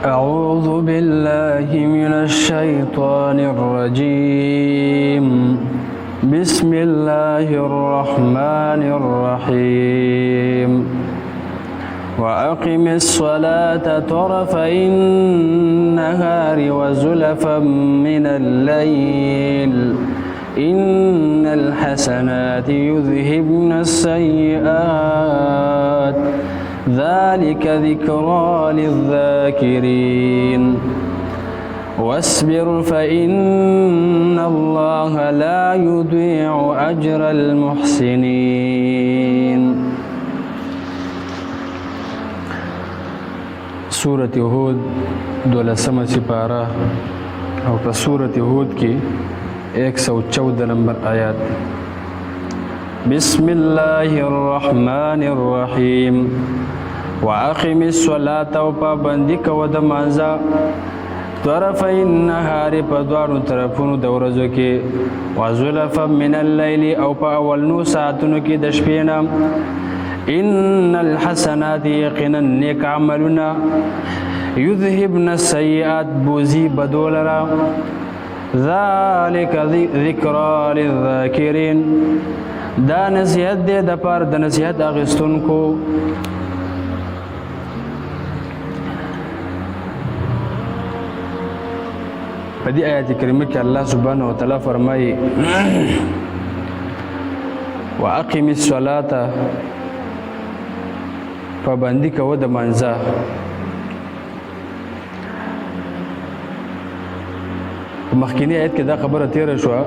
أعوذ بالله من الشيطان الرجيم. بسم الله الرحمن الرحيم. وأقم الصلاة طرفي النهار وزلفا من الليل إن الحسنات يذهبن السيئات ذلك ذكرى للذاكرين. واصبر فإن الله لا يضيع أجر المحسنين. سورة هود 12 سپارہ او په سورة هود کې 114 نمبر آیات. بسم الله الرحمن الرحیم. واقم الصلاة او پابندی کو د مانځه طرفي النهار په دوارو طرفونو د ورځو کې وزلفا من الليل او په اولنو ساعتونو کې د شپې نه ان الحسنات یقینا نیک عملنا یذهبن السیئات بوزي بدولرا ذلك ذکرى للذاکرین دا نصیحت دی د پاره د نصیحت اخیستونکو. په دې آیت کریمه کې الله سبحانه وتعالی فرمایي واقم الصلاة پابندي کوه د مانځه. مخکینی آیت کې دا خبره تیره شوه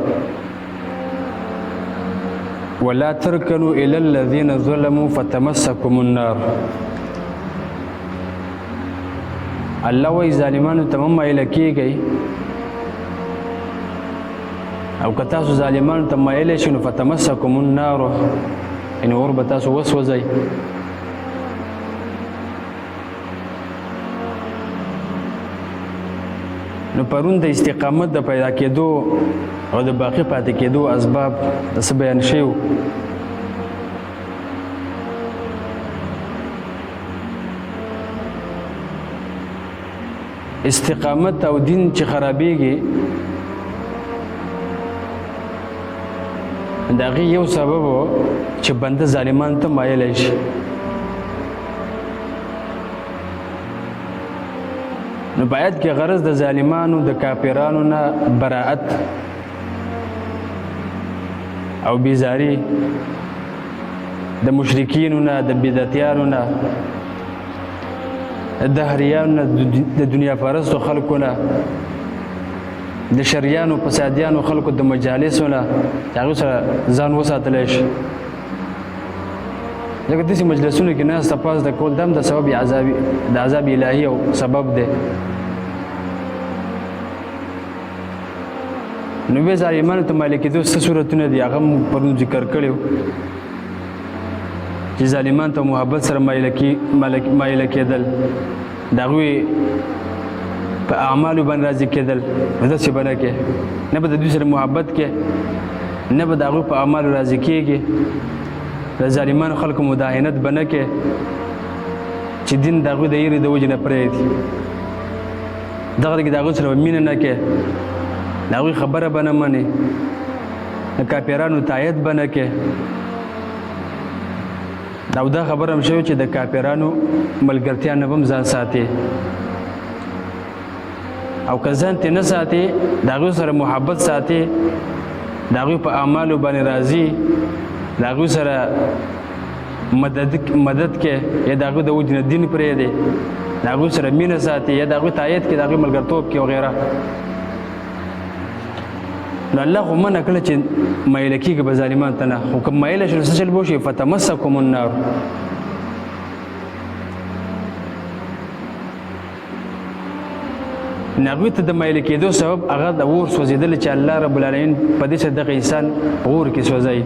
ولا ترکنوا الى الذين ظلموا فتمسكم النار. الله وی ظالمانو ته مایل کیږي او که تاسو ظالمانو ته مایل شئ نو فتمسكم النار ان اور به تاسو وسوځئ. نو پرون د استقامت د پیدا کېدو او د باقی پاتې کېدو اسباب څه بیان شوي. استقامت او دین چې خرابېږي د هغې یو سبب و چې بنده ظالمانو ته مایلی شي. نو باید کې غرض د ظالمانو د کافرانو نه براءت او بیزاری د مشرکینو نه د بدعتیانو نه د دهریانو نه د دنیا پرستو خلکو نه د شریانو فسادیانو خلکو د مجالسو نه هغوی سره ځان وساتلی شي. ځکه داسې مجلسونو کې ناسته پاسته کول دا هم د سبب د عذاب الهي او سبب دی. نو بیا ظالمانو ته مایل کېدو څه صورتونه دي هغه مو پرون ذکر کړي وو چې ظالمانو ته محبت سره مایل کېدل د هغوی په اعمالو باندې راضي کېدل نو داسې به نه کې نه به د دوی سره محبت کې نه به د هغوی په اعمالو راضي کېږي. د ظالمانو خلکو مداهنت به نه کې چې دین د هغوی د یېرې د وجې نه پرېږدي. دغه کې د هغوی سره به مینه نه کې د هغوی خبره به نه منې د کافرانو تایید به نه کې. او دا خبره هم شوې چې د کافرانو ملګرتیا نه به هم ځان ساتي او که ځان ترې نه ساتي د هغوی سره محبت ساتي د هغوی په اعمالو باندې راضي د هغوی سره مدد کې یا د هغوی د وجې نه دین پرېږدي د هغوی سره مینه ساتي یا د هغوی تایید کې د هغوی ملګرتوب کې وغیره. نو الله خو منع کړه چې مایله کېږي به ظالمانو ته نه خو که مایله شو نو څه چل به وشي فتمسکم النار. هغوی ته د مایله کېدو سبب هغه د اور سوځېدل چې الله رب العالمین په دې سره دغه انسان اور کې سوځوي.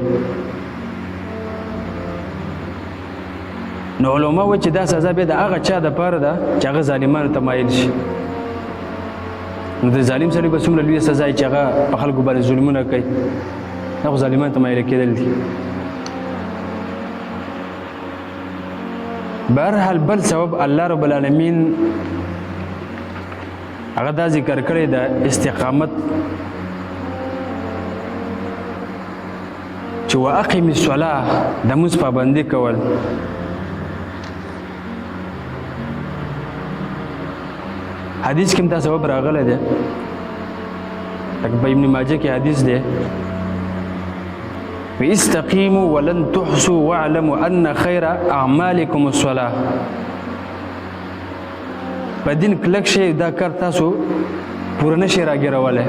نو علما وایي چې دا سزا بیا د هغه چا دپاره ده چې هغه ظالمانو ته مایل شي. نو د ظالم سړي به څومره لویه سزا چې هغه په خلکو باندې ظلمونه کوي دا خو ظالمانو ته مایله کېدل دي. بهرحال بل سبب الله رب العالمین هغه دا ذکر کړی د استقامت چې واقم الصلاه د مونځ پابندي کول. حدیث کې دا سبب راغلی دی لکه په ابن ماجه کې حدیث دی استقیموا ولن تحصوا واعلموا ان خیر اعمالکم الصلاه. په دین کلک شي دا کار تاسو پوره نشئ راګیرولی.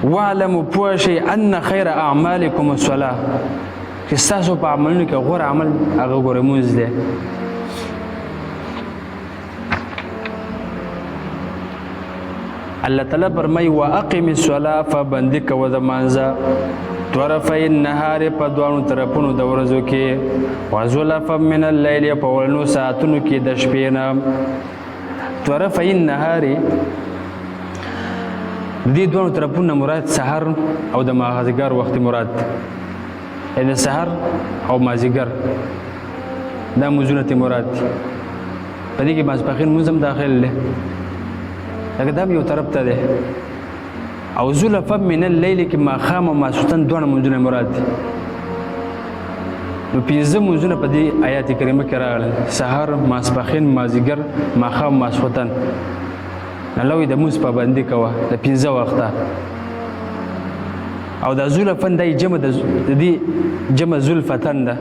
واعلموا پوه شئ ان خیر اعمالکم الصلاه چې ستاسو په عملونو کې غوره عمل هغه ګوره لمونځ دی. الله تعالی فرمایي واقم الصلاه فبندي کوه د مانځه طرفي النهار په دوانو طرفونو د ورځو کې وزلفا من الليل په ولنو ساعتونو کې د شپې نه. طرفي النهار دې دوانو طرفونو مراد سحر او د ماخذګر وخت مراد د سحر او مازیګر دا مزونه مراد. په دې کې ماسپخین مزم داخل دی لکه دا یو طرف ته دی او زلفا من الليل کې ماښام او ماسخوتن دواړه مونځونه مراد دي. نو پنځه مونځونه په دې آیات کریمه کې راغلل سحر ماسپخین مازیګر ماښام ماسخوتن. الله وایي د مونځ پابندي کوه د پنځه وخته. او دا زلفن دا جمع د دې جمع زلفتن ده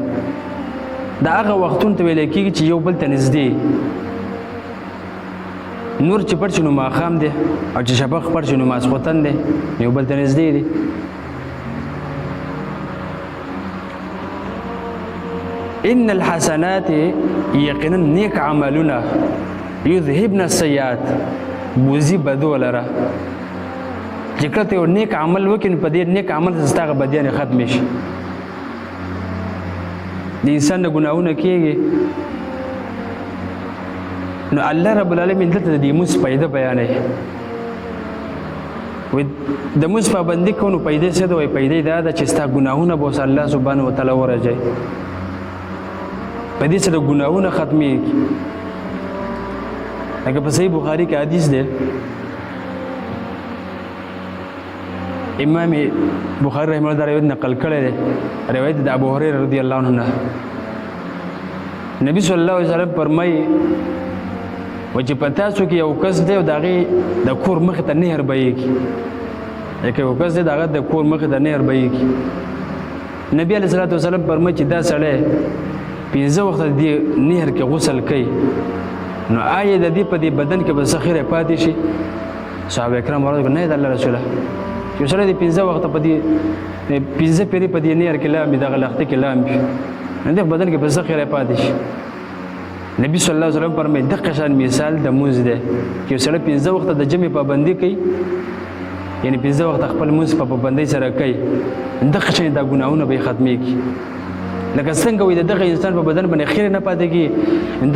دا هغه وختونه ته ویل کېږي چې یو بل ته نږدې نور چې پټ شي نو ماښام دی او چې شفق پټ شي نو ماسخوتن دی یو بل ته نږدې دی. ان الحسنات یقینا نیک عملونه یذهبن السیئات بوزي بدو لره. چې کله ته یو نیک عمل وکړې نو په دې نیک عمل سره ستا هغه بدیانې ختمې شي. د انسان نه ګناهونه کېږي نو الله رب العالمین دلته د مونځ فایده بیانوي. د مونځ پابندي کوو نو فایده څه ده؟ وایي فایده دا ده چې ستا ګناهونه به اوس الله سبحانه وتعالی ورجوي. په دې سره ګناهونه ختمېږي. لکه په صحیح بخاري کې حدیث دی امام بخاري رحمه الله دا روایت نقل کړی دی روایت د ابو هريره رضی الله عنه نه نبی صلی الله علیه وسلم فرمایي و چې په تاسو کې یو کس دی او د هغې د کور مخې ته نهر بهیږي. لکه یو کس دی د هغه د کور مخې ته نهر بهیږي. نبي علیه صلات وسلم فرمایي چې دا سړی پنځه وخته د دې نهر کې غسل کوي نو آیا د دې په دې بدن کې به څه خیره پاتې شي؟ صحابه کرام ورته نه د الله رسوله یو سړی د پنځه وخته په دې پنځه پیرې په دې نهر کې لامبي دغه لښتې کې لامبي نو د بدن کې به څه خیره پاتې شي؟ نبی صلی الله علیه وسلم فرمایي دغه شان مثال د مونځ دی چې یو سړی پنځه وخته د جمع پابندي کوي یعنی پنځه وخته خپل مونځ په پابندۍ سره کوي دغه شان دا ګناهونه به ختمېږي. لکه څنګه وایي د دغه انسان په بدن باندې خیره نه پاتې کېږي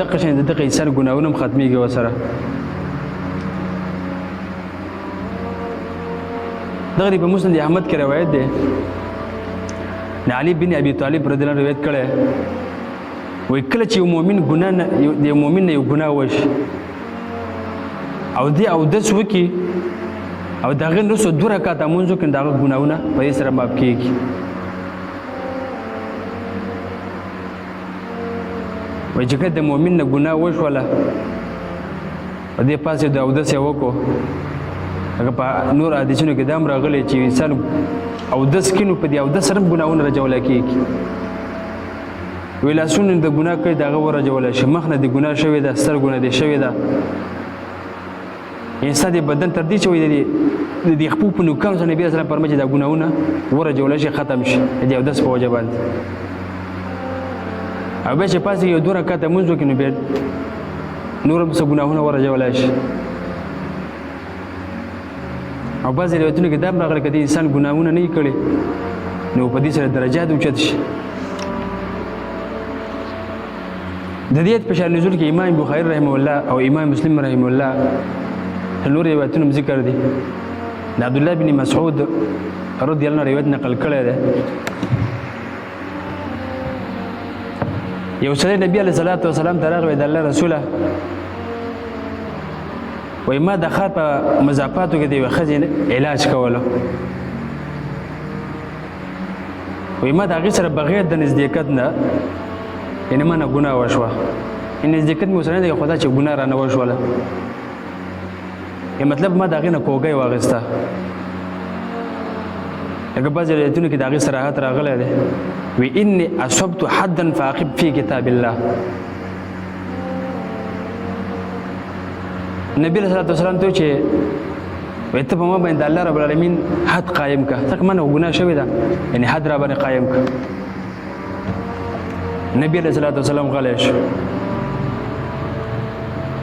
دغه شان د دغه انسان ګناهونه هم ختمېږي ورسره. دغه په مسند احمد کې روایت دی د علي بن ابي طالب رضی الله عنه روایت کړی وایي کله چې یو مؤمن ګناه نه د یو مؤمن نه یو ګناه وشي او دې اودس وکړي او د هغې نه وروسته 2 رکعاته لمونځ وکړي نو د هغه ګناهونه په دې سره معاف کېږي. وایي چې کله د مؤمن نه ګناه وشوله په دې پاسې د اودس یې وکړو هغه په نور حدیثونو کې دا هم راغلی چې انسان اودس کوي نو په دې اودس سره هم ګناهونه رجولی کېږي. وی لاسونه د ګناه کوي د هغه ورجولی شي مخ نه د ګناه شوې ده سترګو نه دې شوې ده انسان د بدن تر دې چې وایي د دې خپو په نوکانو سره نبي اسلام فرمایي چې دا ګناهونه ورجولی شي ختم شي د اودس په وجه باندې. او بیا چې پاسې یو 2 رکعاته لمونځ وکړي نو بیا نور هم څه ګناهونه ورجولی شي. او بعضې روایتونو کې دا هم راغلی که د انسان ګناهونه نه وي کړي نو په دې سره درجات اوچت شي. د دې آیت په شان نزول کې امام بخاري رحمه الله او امام مسلم رحمه الله نور روایتونه هم ذکر دي. د عبدالله بن مسعود رضی الله عنه روایت نقل کړی دی یو سړی نبي علیه صلات وسلام ته راغلی د الله رسوله وایي ما د ښار په مضافاتو کې د یوې ښځې علاج کولو، وایي ما د هغې سره بغیر د نزدېکت نه یعنې ما نه ګناه وشوه، نزدېکت مې ورسره نه دی خو دا چې ګناه رانه وشوله، مطلب ما د هغې نه کوږی واخېسته. لکه بعضې روایتونو کې د هغې صراحت راغلی دی، وی انی اصبت حدا فاقب فی کتاب الله. نبی علیه الصلاة والسلام ته چې وایي ته په ما باندې د الله رب العالمین حد قایم که، ځکه ما نه ګناه شوې ده، یعنې حد را باندې قایم که. نبی علیه الصلاة والسلام غلی شو.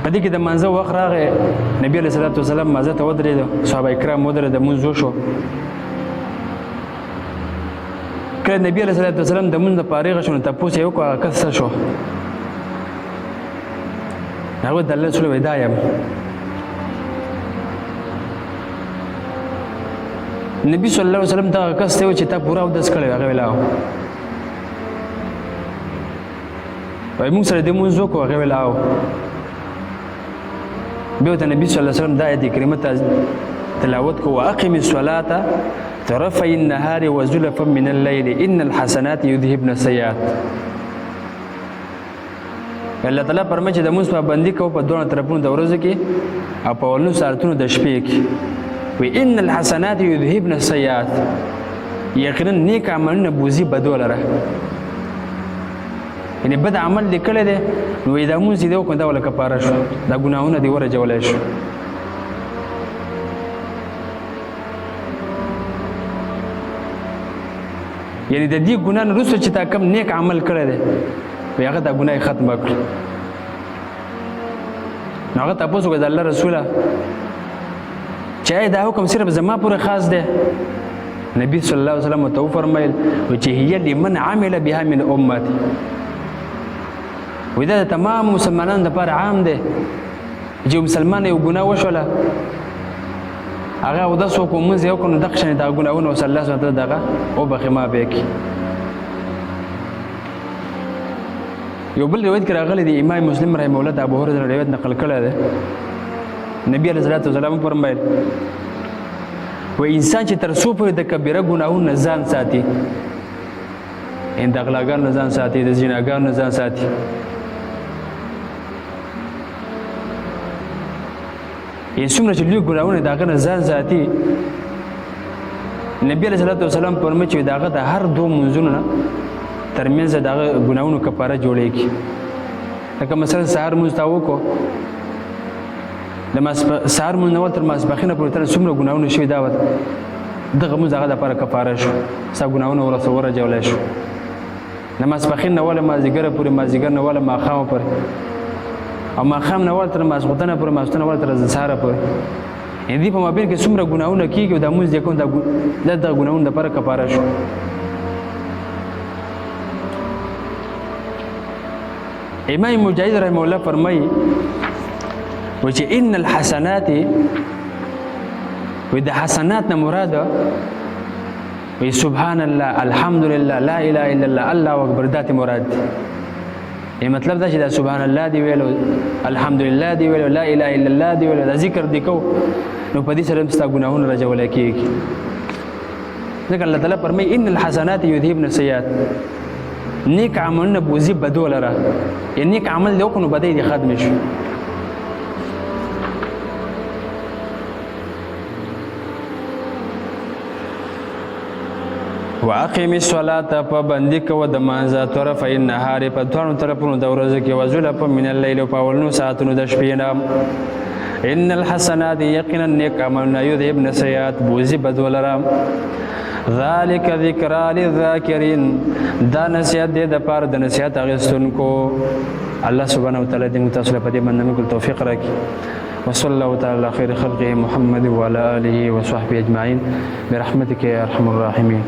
په دې کې د مانځه وخت راغی، نبی علیه الصلاة والسلام مانځه ته ودرېده، صحابه کرام ودرېده، مونځ وشو. کله نبی علیه الصلاة والسلام د مونځ نه فارغه شو نو تپوس یې وکړو هغه کس څه شو؟ هغه د الله رسول وایي دا یم. نبی صلی الله علیه وسلم دغه کس ته وایي چې تا پوره اودس کړی هغه ویل او وایي موږ سره دې مونځ وکړو هغه ویل او بیا ورته نبي صلی الله علیه وسلم دا آیت کریمه تلاوت کو واقم الصلاة طرفي النهار وزلفا من الليل ان الحسنات يذهبن السيئات. الله تعالی فرمایي چې د مونځ پابندي کوو په دوه طرفونو د ورځې کې او په اولنو ساعتونو د شپې کې. وی ان الحسنات يذهبن السيئات، یقینا نیک عملونه بوزي بدو لره، یعنی بد عمل دې کړی دی نو دا مونځ دې وکړو دا ولا کفاره شو، دا ګناهونه دې ورجولی شو. یعنی د دې ګناه نه وروسته چې تا کوم نیک عمل کړی دی وایي هغه دا ګناه یې ختمه کړه. نو هغه تپوس وکړه د الله رسوله چې آیا دا حکم صرف زما پورې خاص دی؟ نبي صلی الله علیه وسلم ورته وفرمیل چې هي لمن عمل بها من امتي، وایي دا د تمام مسلمانانو لپاره عام دی چې مسلمان یو ګناه وشوله هغه اودس وکړو مونځ یې وکړو نو دغه شانې دغه ګناهونه اوس الله سبحانه وتعالی دغه وبخښي ما به یې کړي. یو بل روایت کې راغلی دی امام مسلم رحمه الله د ابو هريره روایت نقل کړی دی. نبی علیه الصلاة والسلام فرمایل وایي انسان چې تر څو پورې د کبیره ګناهونو نه ځان ساتي، یعنې د غلاګانو نه ځان ساتي، د زناګانو نه ځان ساتي، یعنې څومره چې لوی ګناهونه د هغه نه ځان ساتي، نبي علیه الصلاة والسلام فرمایي چې د هغه د هر دوه مونځونو نه ترمنځ د هغه ګناهونو کفاره جوړېږي. لکه مثلا سهار مونځ تا وکړو، د سهار مونځ نه ول تر ماسپښینه پورې تر څومره ګناهونه شوي دا دغه مونځ هغه دپاره کفاره شو، ستا ګناهونه ورجولی شو. د ماسپښین نه وله مازدیګره پورې، مازدیګر نه وله ماښامه پورې، او ماښام نه وله تر ماسخوتنه پورې، ماسخوتنه وله تر سهاره پورې، یعنې دې په مابین کې څومره ګناهونه کېږي او دا مونځ دی کوم د دغه ګناهونو دپاره کفاره شو. امام مجاهد رحمه الله فرمایي چې ان الحسنات، وی د حسنات نه مراده وی سبحان الله، الحمد لله، لا اله الا الله، الله اکبر، دا ته مراد دی. یعنې مطلب دا چې دا سبحان الله دی ویلو، الحمد لله دی ویلو، لا اله الا الله دی ویلو، دا ذکر دی کو نو په دې سره هم ستا ګناهونه رجولی کېږي. ځکه الله تعالی فرمایي ان الحسنات یذهبن السیئات، نیک عملونه بوزي بدو لره، یعنې نیک عمل دی وکړو نو بدۍ دې ختم شي. واقم الصلاة پابندي کوه د مانځه طرفي النهار په دواړو طرفونو د ورځې کې وزلفا من الليل په اولنو ساعتونو د شپې نه. ان الحسنات یقینا نیک عملونه یذهبن السیئات بوزي بدو لره. ذلك ذکرى للذاکرین، دا نصیحت دی د پاره د نصیحت اخیستونکو. الله سبحانه وتعالی دې موږ تاسو ته په دې باندې موږ توفیق راکړي. وصلى الله تعالى على خير خلقه محمد وعلى آله وصحبه أجمعين برحمتك يا أرحم الراحمين.